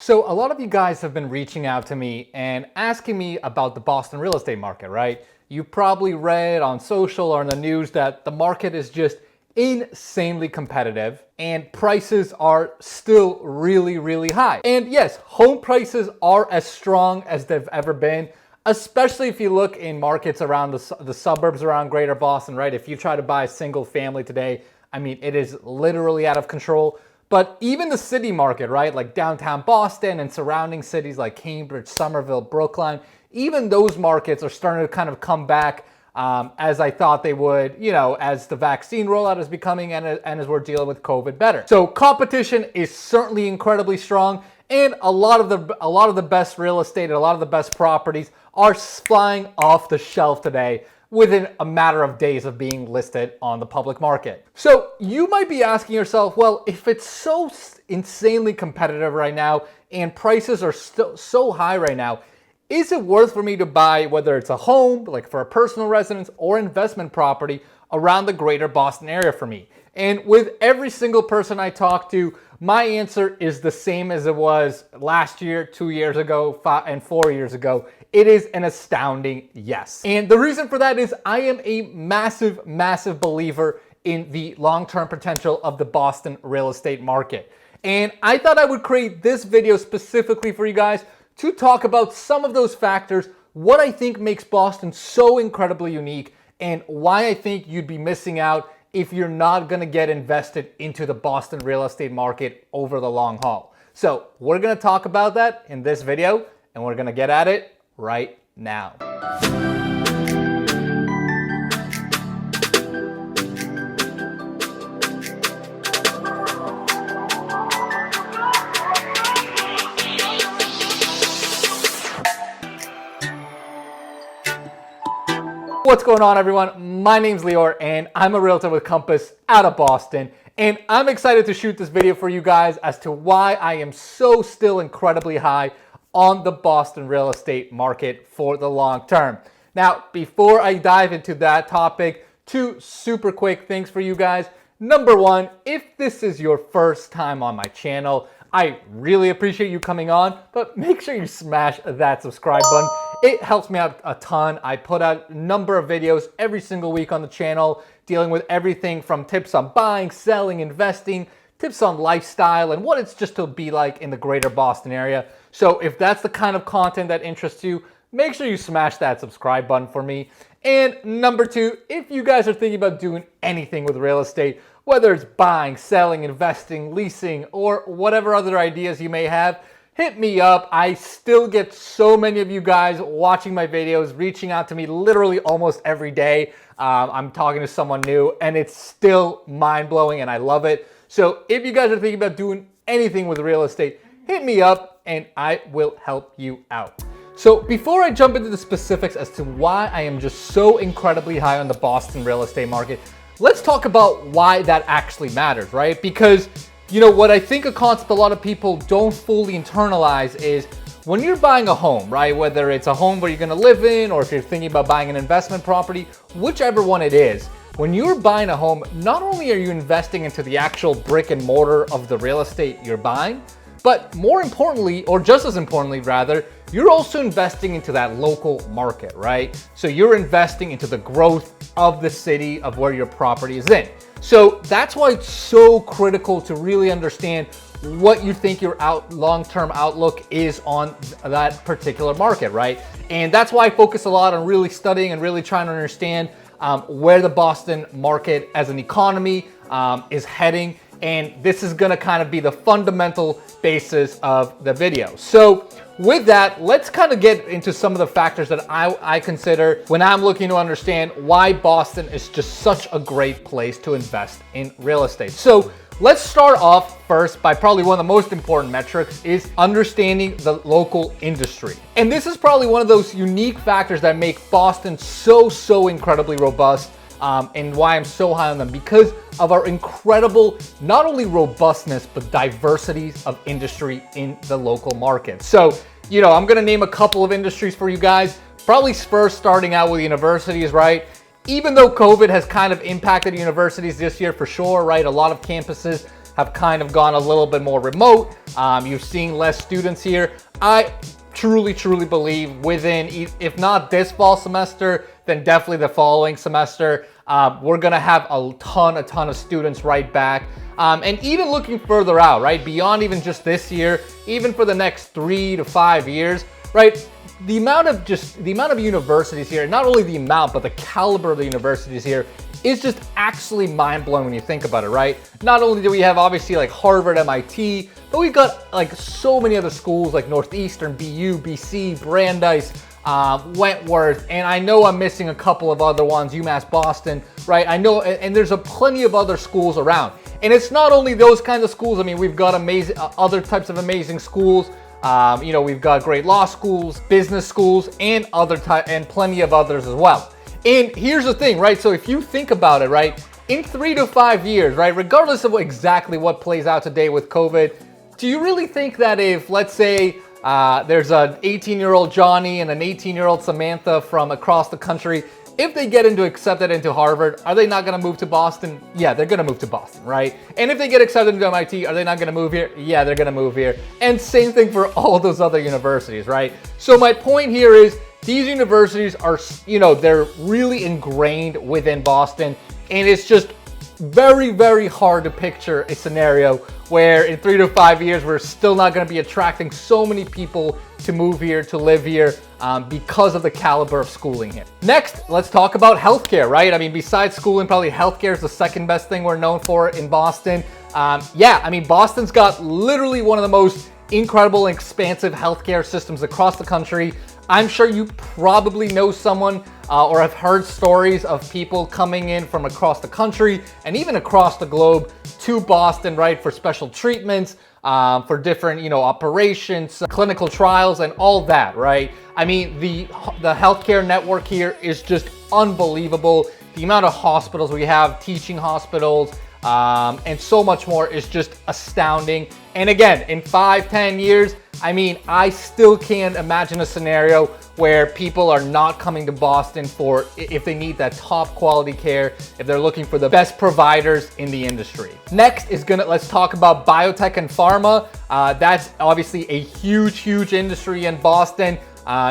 So a lot of you guys have been reaching out to me and asking me about the Boston real estate market, right? You probably read on social or in the news that the market is just insanely competitive and prices are still really high. And yes, home prices are as strong as they've ever been, especially if you look in markets around the suburbs around Greater Boston, right? If you try to buy a single family today, I mean, it is literally out of control. But even the city market, right, like downtown Boston and surrounding cities like Cambridge, Somerville, Brookline, even those markets are starting to kind of come back as I thought they would, as the vaccine rollout is becoming and as we're dealing with COVID better. So competition is certainly incredibly strong, and a lot of the best real estate and a lot of the best properties are flying off the shelf today within a matter of days of being listed on the public market. So you might be asking yourself, well, if it's so insanely competitive right now and prices are so high right now, is it worth for me to buy, whether it's a home, like for a personal residence or investment property around the greater Boston area for me? And with every single person I talk to, my answer is the same as it was last year, 2 years ago, 4 years ago. It is an astounding yes. And the reason for that is I am a massive believer in the long-term potential of the Boston real estate market. And I thought I would create this video specifically for you guys to talk about some of those factors, what I think makes Boston so incredibly unique, and why I think you'd be missing out if you're not gonna get invested into the Boston real estate market over the long haul. So we're gonna talk about that in this video, and we're gonna get at it right now. What's going on, everyone? My name's Lior and I'm a realtor with Compass out of Boston, and I'm excited to shoot this video for you guys as to why I am so still incredibly high on the Boston real estate market for the long term. Now, before I dive into that topic, two super quick things for you guys. Number one, if this is your first time on my channel, I really appreciate you coming on, but make sure you smash that subscribe button. It helps me out a ton. I put out a number of videos every single week on the channel dealing with everything from tips on buying, selling, investing, tips on lifestyle, and what it's just to be like in the greater Boston area. So if that's the kind of content that interests you, make sure you smash that subscribe button for me. And number two, if you guys are thinking about doing anything with real estate, whether it's buying, selling, investing, leasing, or whatever other ideas you may have, hit me up. I still get so many of you guys watching my videos, reaching out to me literally almost every day. I'm talking to someone new, and it's still mind-blowing, and I love it. So if you guys are thinking about doing anything with real estate, hit me up, and I will help you out. So before I jump into the specifics as to why I am just so incredibly high on the Boston real estate market, let's talk about why that actually matters, right? Because, what I think a concept a lot of people don't fully internalize is when you're buying a home, right? Whether it's a home where you're gonna live in, or if you're thinking about buying an investment property, whichever one it is, when you're buying a home, not only are you investing into the actual brick and mortar of the real estate you're buying, but more importantly, or just as importantly rather, you're also investing into that local market, right? So you're investing into the growth of the city of where your property is in. So that's why it's so critical to really understand what you think your long-term outlook is on that particular market, right? And that's why I focus a lot on really studying and really trying to understand where the Boston market as an economy is heading. And this is gonna kind of be the fundamental basis of the video. So with that, let's kind of get into some of the factors that I consider when I'm looking to understand why Boston is just such a great place to invest in real estate. So let's start off first by probably one of the most important metrics is understanding the local industry. And this is probably one of those unique factors that make Boston so incredibly robust. And why I'm so high on them, because of our incredible, not only robustness, but diversity of industry in the local market. So, I'm gonna name a couple of industries for you guys. Probably first starting out with universities, right? Even though COVID has kind of impacted universities this year for sure, right? A lot of campuses have kind of gone a little bit more remote. You're seeing less students here. I truly believe within, if not this fall semester, then definitely the following semester, we're gonna have a ton of students right back. And even looking further out, right, beyond even just this year, even for the next 3 to 5 years, right, the amount of universities here, not only the amount, but the caliber of the universities here is just actually mind-blowing when you think about it, right? Not only do we have obviously like Harvard, MIT, but we've got like so many other schools like Northeastern, BU, BC, Brandeis, Wentworth, and I know I'm missing a couple of other ones, UMass Boston, right? I know, and there's plenty of other schools around. And it's not only those kinds of schools. I mean, we've got amazing, other types of amazing schools. You know, we've got great law schools, business schools, and plenty of others as well. And here's the thing, right? So if you think about it, right, in 3 to 5 years, right, regardless of exactly what plays out today with COVID, do you really think that if, let's say, there's an 18-year-old Johnny and an 18-year-old Samantha from across the country, if they get accepted into Harvard, are they not going to move to Boston? Yeah, they're going to move to Boston, right? And if they get accepted into MIT, are they not going to move here? Yeah, they're going to move here. And same thing for all those other universities, right? So my point here is these universities are, you know, they're really ingrained within Boston, and it's just very hard to picture a scenario where in 3 to 5 years we're still not going to be attracting so many people to move here, to live here, because of the caliber of schooling here. Next, let's talk about healthcare, right? I mean, besides schooling, probably healthcare is the second best thing we're known for in Boston. Yeah, I mean, Boston's got literally one of the most incredible and expansive healthcare systems across the country. I'm sure you probably know someone or have heard stories of people coming in from across the country and even across the globe to Boston, right, for special treatments, for different, you know, operations, clinical trials, and all that, right? I mean, the healthcare network here is just unbelievable. The amount of hospitals we have, teaching hospitals, and so much more is just astounding. And again, in 5-10 years, I mean, I still can't imagine a scenario where people are not coming to Boston for, if they need that top quality care, if they're looking for the best providers in the industry. Next is let's talk about biotech and pharma. That's obviously a huge industry in Boston.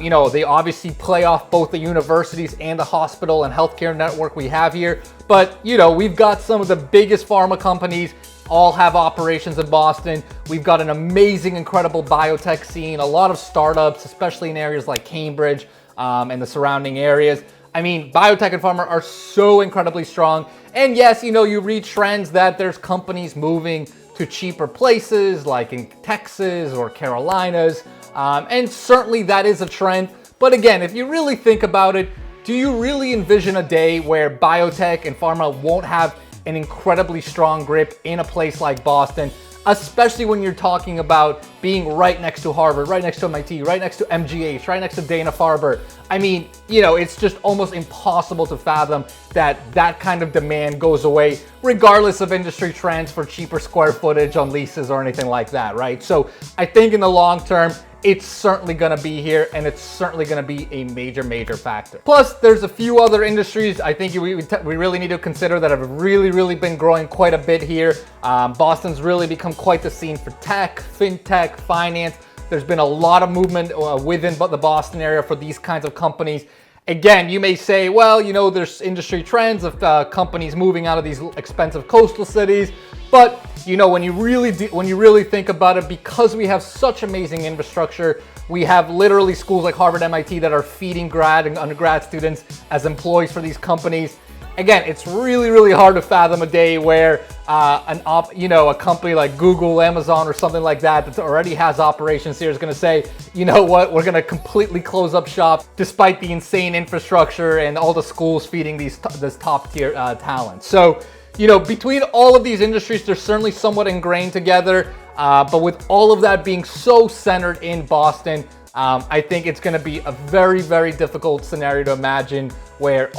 You know, they obviously play off both the universities and the hospital and healthcare network we have here. But, you know, we've got some of the biggest pharma companies all have operations in Boston. We've got an amazing, incredible biotech scene, a lot of startups, especially in areas like Cambridge and the surrounding areas. I mean, biotech and pharma are so incredibly strong. And yes, you know, you read trends that there's companies moving to cheaper places like in Texas or Carolinas. And certainly that is a trend. But again, if you really think about it, do you really envision a day where biotech and pharma won't have an incredibly strong grip in a place like Boston, especially when you're talking about being right next to Harvard, right next to MIT, right next to MGH, right next to Dana-Farber? I mean, you know, it's just almost impossible to fathom that that kind of demand goes away, regardless of industry trends for cheaper square footage on leases or anything like that, right? So I think in the long term, it's certainly going to be here, and it's certainly going to be a major factor. Plus, there's a few other industries I think we really need to consider that have really been growing quite a bit here. Boston's really become quite the scene for tech, fintech, finance. There's been a lot of movement within the Boston area for these kinds of companies. Again, you may say, well, you know, there's industry trends of companies moving out of these expensive coastal cities. But, you know, when you really think about it, because we have such amazing infrastructure, we have literally schools like Harvard, MIT that are feeding grad and undergrad students as employees for these companies. Again, it's really hard to fathom a day where a company like Google, Amazon, or something like that already has operations here is going to say, you know what, we're going to completely close up shop despite the insane infrastructure and all the schools feeding this top tier talent. So, you know, between all of these industries, they're certainly somewhat ingrained together. But with all of that being so centered in Boston, I think it's going to be a very difficult scenario to imagine where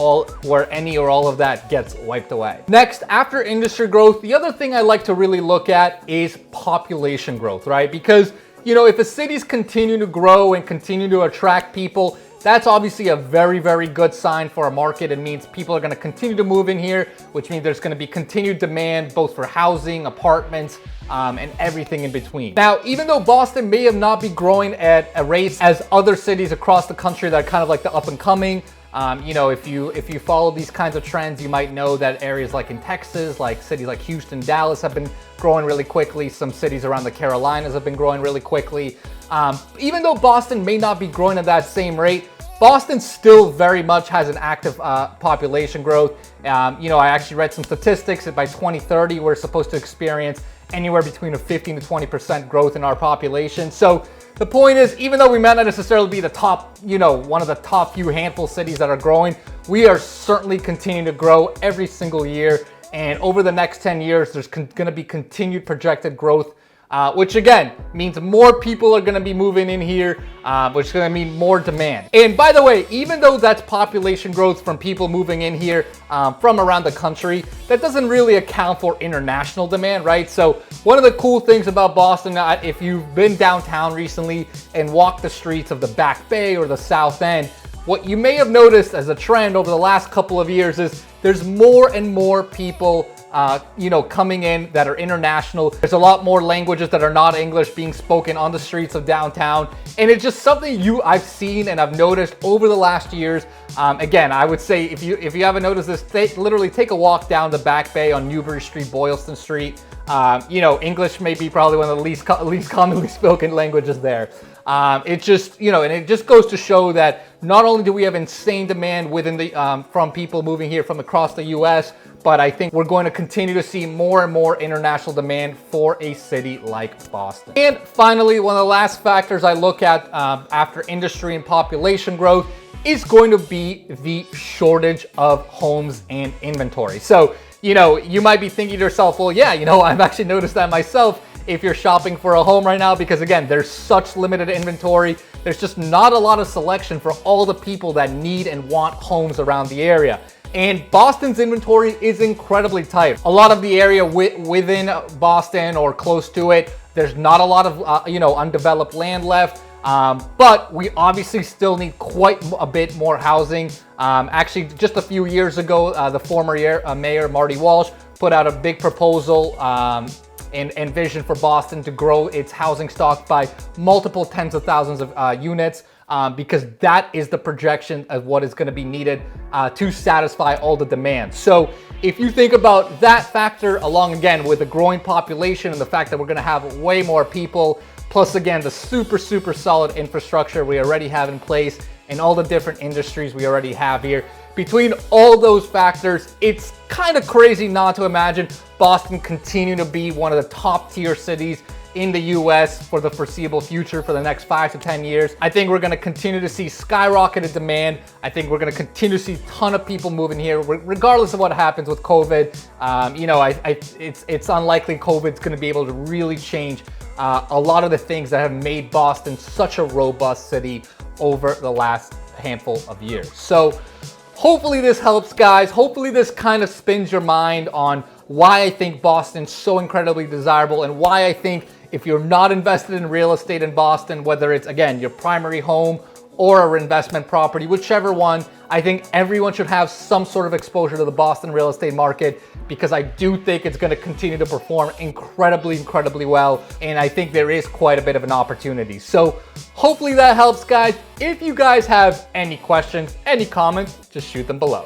any or all of that gets wiped away. Next, after industry growth, the other thing I like to really look at is population growth, right? Because if a city's continue to grow and continue to attract people, that's obviously a very, very good sign for a market. It means people are going to continue to move in here, which means there's going to be continued demand both for housing, apartments, and everything in between. Now, even though Boston may have not be growing at a rate as other cities across the country that are kind of like the up and coming, if you follow these kinds of trends, you might know that areas like in Texas, like cities like Houston, Dallas have been growing really quickly. Some cities around the Carolinas have been growing really quickly. Even though Boston may not be growing at that same rate, Boston still very much has an active population growth. I actually read some statistics that by 2030, we're supposed to experience anywhere between a 15 to 20% growth in our population. So the point is, even though we might not necessarily be the top, one of the top few handful cities that are growing, we are certainly continuing to grow every single year. And over the next 10 years, there's going to be continued projected growth, which again means more people are going to be moving in here, which is going to mean more demand. And by the way, even though that's population growth from people moving in here from around the country, that doesn't really account for international demand, right? So one of the cool things about Boston, if you've been downtown recently and walked the streets of the Back Bay or the South End, what you may have noticed as a trend over the last couple of years is there's more and more people coming in that are international. There's a lot more languages that are not English being spoken on the streets of downtown. And it's just something I've seen and I've noticed over the last years. Again, I would say if you haven't noticed this, literally take a walk down the Back Bay on Newbury Street, Boylston Street. English may be probably one of the least commonly spoken languages there. It just, and it just goes to show that not only do we have insane demand within from people moving here from across the US, but I think we're going to continue to see more and more international demand for a city like Boston. And finally, one of the last factors I look at after industry and population growth is going to be the shortage of homes and inventory. So, you might be thinking to yourself, well, yeah, I've actually noticed that myself if you're shopping for a home right now, because again, there's such limited inventory. There's just not a lot of selection for all the people that need and want homes around the area. And Boston's inventory is incredibly tight. A lot of the area within Boston or close to it, there's not a lot of undeveloped land left. But we obviously still need quite a bit more housing. Actually, just a few years ago, the former mayor, Marty Walsh, put out a big proposal and vision for Boston to grow its housing stock by multiple tens of thousands of units. Because that is the projection of what is going to be needed to satisfy all the demand. So if you think about that factor along again with the growing population and the fact that we're going to have way more people, plus again the super solid infrastructure we already have in place and all the different industries we already have here, between all those factors, it's kind of crazy not to imagine Boston continue to be one of the top tier cities in the US for the foreseeable future for the next 5 to 10 years. I think we're going to continue to see skyrocketed demand. I think we're going to continue to see a ton of people moving here, regardless of what happens with COVID. It's unlikely COVID's going to be able to really change a lot of the things that have made Boston such a robust city over the last handful of years. So hopefully this helps, guys. Hopefully this kind of spins your mind on why I think Boston's so incredibly desirable and why I think if you're not invested in real estate in Boston, whether it's, again, your primary home or an investment property, whichever one, I think everyone should have some sort of exposure to the Boston real estate market, because I do think it's going to continue to perform incredibly well. And I think there is quite a bit of an opportunity. So hopefully that helps, guys. If you guys have any questions, any comments, just shoot them below.